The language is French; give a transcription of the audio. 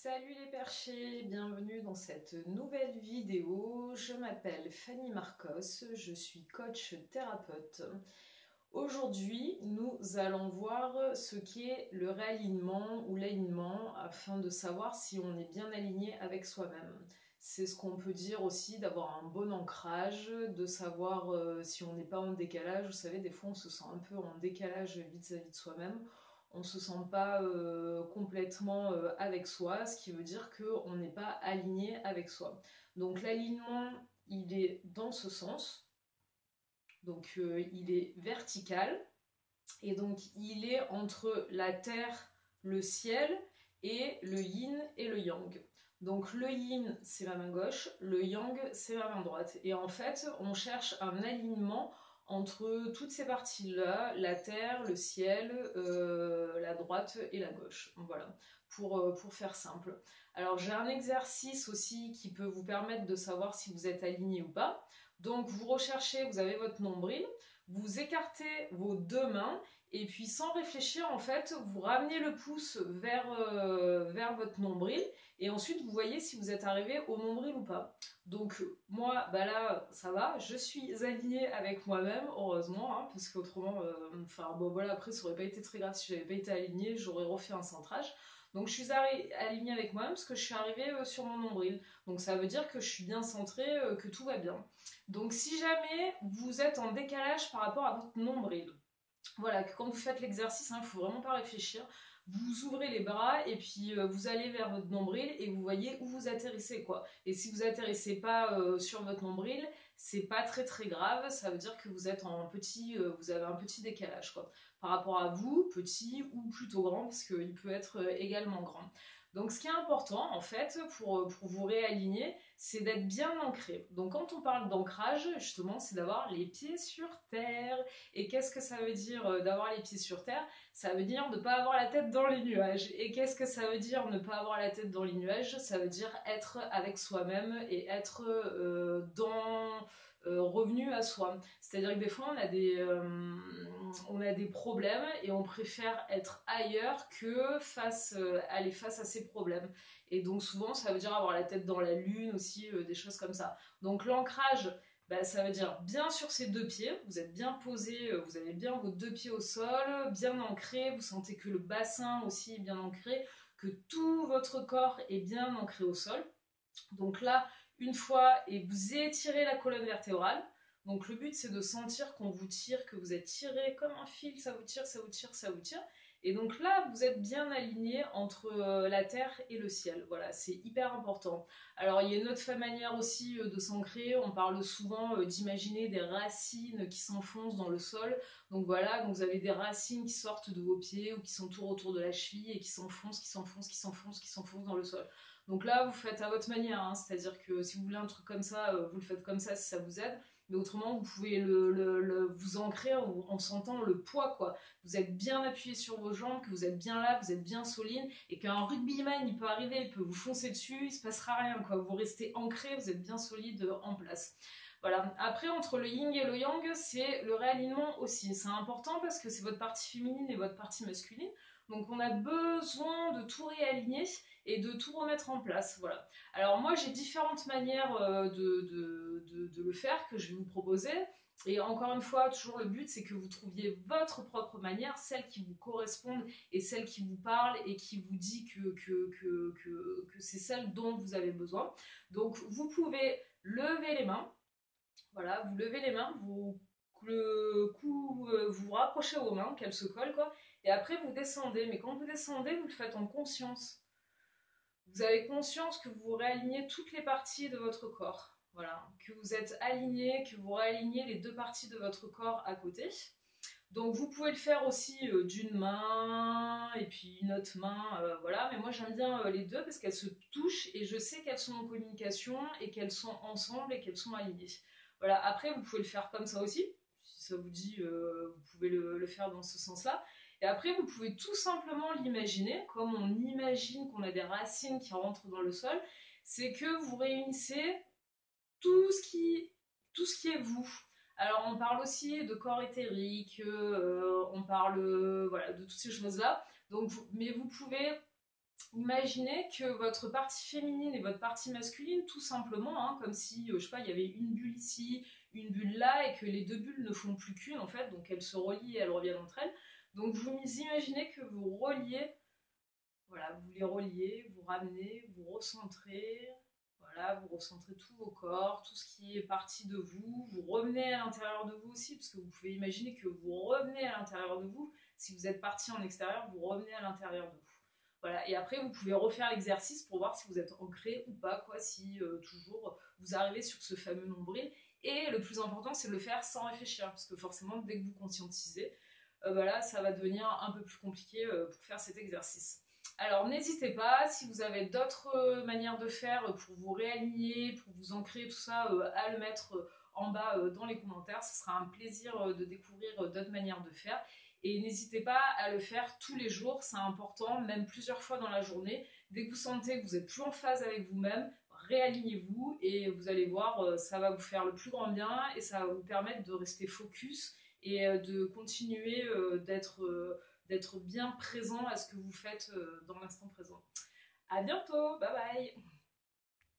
Salut les perchés, bienvenue dans cette nouvelle vidéo. Je m'appelle Fanny Marcos, je suis coach thérapeute. Aujourd'hui, nous allons voir ce qu'est le réalignement ou l'alignement afin de savoir si on est bien aligné avec soi-même. C'est ce qu'on peut dire aussi d'avoir un bon ancrage, de savoir si on n'est pas en décalage. Vous savez, des fois on se sent un peu en décalage vis-à-vis de soi-même. On ne se sent pas complètement avec soi, ce qui veut dire qu'on n'est pas aligné avec soi. Donc l'alignement, il est dans ce sens, donc il est vertical, et donc il est entre la terre, le ciel, et le yin et le yang. Donc le yin, c'est la main gauche, le yang, c'est la main droite. Et en fait, on cherche un alignement entre toutes ces parties-là, la terre, le ciel, la droite et la gauche. Voilà, pour faire simple. Alors j'ai un exercice aussi qui peut vous permettre de savoir si vous êtes aligné ou pas. Donc vous recherchez, vous avez votre nombril, vous écartez vos deux mains et puis sans réfléchir, en fait, vous ramenez le pouce vers votre nombril et ensuite vous voyez si vous êtes arrivé au nombril ou pas. Donc moi, bah là, ça va, je suis alignée avec moi-même, heureusement, hein, parce qu'autrement, enfin bon voilà, après ça aurait pas été très grave si j'avais pas été alignée, j'aurais refait un centrage. Donc je suis alignée avec moi-même parce que je suis arrivée sur mon nombril. Donc ça veut dire que je suis bien centrée, que tout va bien. Donc si jamais vous êtes en décalage par rapport à votre nombril, voilà, que quand vous faites l'exercice, il ne faut vraiment pas réfléchir. Vous ouvrez les bras et puis vous allez vers votre nombril et vous voyez où vous atterrissez, quoi. Et si vous atterrissez pas sur votre nombril, c'est pas très très grave. Ça veut dire que vous êtes vous avez un petit décalage, quoi, par rapport à vous, petit ou plutôt grand, parce qu'il peut être également grand. Donc ce qui est important en fait pour vous réaligner, c'est d'être bien ancré. Donc quand on parle d'ancrage, justement, c'est d'avoir les pieds sur terre. Et qu'est-ce que ça veut dire d'avoir les pieds sur terre? Ça veut dire de ne pas avoir la tête dans les nuages. Et qu'est-ce que ça veut dire ne pas avoir la tête dans les nuages? Ça veut dire être avec soi-même et être revenu à soi. C'est-à-dire que des fois on a des problèmes et on préfère être ailleurs que aller face à ces problèmes. Et donc souvent ça veut dire avoir la tête dans la lune aussi, des choses comme ça. Donc l'ancrage, bah, ça veut dire bien sur ses deux pieds, vous êtes bien posé, vous avez bien vos deux pieds au sol, bien ancré, vous sentez que le bassin aussi est bien ancré, que tout votre corps est bien ancré au sol. Donc là, une fois, et vous étirez la colonne vertébrale. Donc le but, c'est de sentir qu'on vous tire, que vous êtes tiré comme un fil, ça vous tire, ça vous tire, ça vous tire. Et donc là, vous êtes bien aligné entre la terre et le ciel. Voilà, c'est hyper important. Alors, il y a une autre manière aussi de s'ancrer. On parle souvent d'imaginer des racines qui s'enfoncent dans le sol. Donc voilà, donc vous avez des racines qui sortent de vos pieds ou qui s'entourent autour de la cheville et qui s'enfoncent, qui s'enfoncent, qui s'enfoncent, qui s'enfoncent dans le sol. Donc là, vous faites à votre manière, hein, c'est-à-dire que si vous voulez un truc comme ça, vous le faites comme ça si ça vous aide. Mais autrement, vous pouvez vous ancrer en sentant le poids, quoi. Vous êtes bien appuyé sur vos jambes, que vous êtes bien là, vous êtes bien solide, et qu'un rugbyman, il peut arriver, il peut vous foncer dessus, il se passera rien, quoi. Vous restez ancré, vous êtes bien solide en place. Voilà. Après, entre le yin et le yang, c'est le réalignement aussi. C'est important parce que c'est votre partie féminine et votre partie masculine. Donc on a besoin de tout réaligner et de tout remettre en place. Voilà. Alors moi j'ai différentes manières de le faire que je vais vous proposer. Et encore une fois, toujours le but c'est que vous trouviez votre propre manière, celle qui vous corresponde et celle qui vous parle et qui vous dit que c'est celle dont vous avez besoin. Donc vous pouvez lever les mains. Voilà, vous levez les mains, vous rapprochez vos mains, qu'elles se collent, quoi. Et après vous descendez. Mais quand vous descendez, vous le faites en conscience. Vous avez conscience que vous réalignez toutes les parties de votre corps. Voilà, que vous êtes aligné, que vous réalignez les deux parties de votre corps à côté. Donc vous pouvez le faire aussi d'une main et puis une autre main, voilà. Mais moi j'aime bien les deux parce qu'elles se touchent et je sais qu'elles sont en communication et qu'elles sont ensemble et qu'elles sont alignées. Voilà. Après vous pouvez le faire comme ça aussi, si ça vous dit, vous pouvez le faire dans ce sens-là. Et après vous pouvez tout simplement l'imaginer, comme on imagine qu'on a des racines qui rentrent dans le sol, c'est que vous réunissez tout ce qui, tout ce qui est vous. Alors on parle aussi de corps éthérique, on parle voilà, de toutes ces choses-là. Donc, mais vous pouvez imaginez que votre partie féminine et votre partie masculine, tout simplement, hein, comme si, je sais pas, il y avait une bulle ici, une bulle là, et que les deux bulles ne font plus qu'une, en fait, donc elles se relient et elles reviennent entre elles. Donc vous imaginez que vous reliez, voilà, vous les reliez, vous ramenez, vous recentrez, voilà, vous recentrez tous vos corps, tout ce qui est parti de vous, vous revenez à l'intérieur de vous aussi, parce que vous pouvez imaginer que vous revenez à l'intérieur de vous, si vous êtes parti en extérieur, vous revenez à l'intérieur de vous. Voilà, et après vous pouvez refaire l'exercice pour voir si vous êtes ancré ou pas, quoi, si toujours vous arrivez sur ce fameux nombril. Et le plus important, c'est de le faire sans réfléchir, parce que forcément, dès que vous conscientisez, voilà, ça va devenir un peu plus compliqué pour faire cet exercice. Alors n'hésitez pas, si vous avez d'autres manières de faire pour vous réaligner, pour vous ancrer, tout ça, à le mettre en bas dans les commentaires. Ce sera un plaisir de découvrir d'autres manières de faire. Et n'hésitez pas à le faire tous les jours, c'est important, même plusieurs fois dans la journée. Dès que vous sentez que vous êtes plus en phase avec vous-même, réalignez-vous et vous allez voir, ça va vous faire le plus grand bien et ça va vous permettre de rester focus et de continuer d'être bien présent à ce que vous faites dans l'instant présent. À bientôt, bye bye.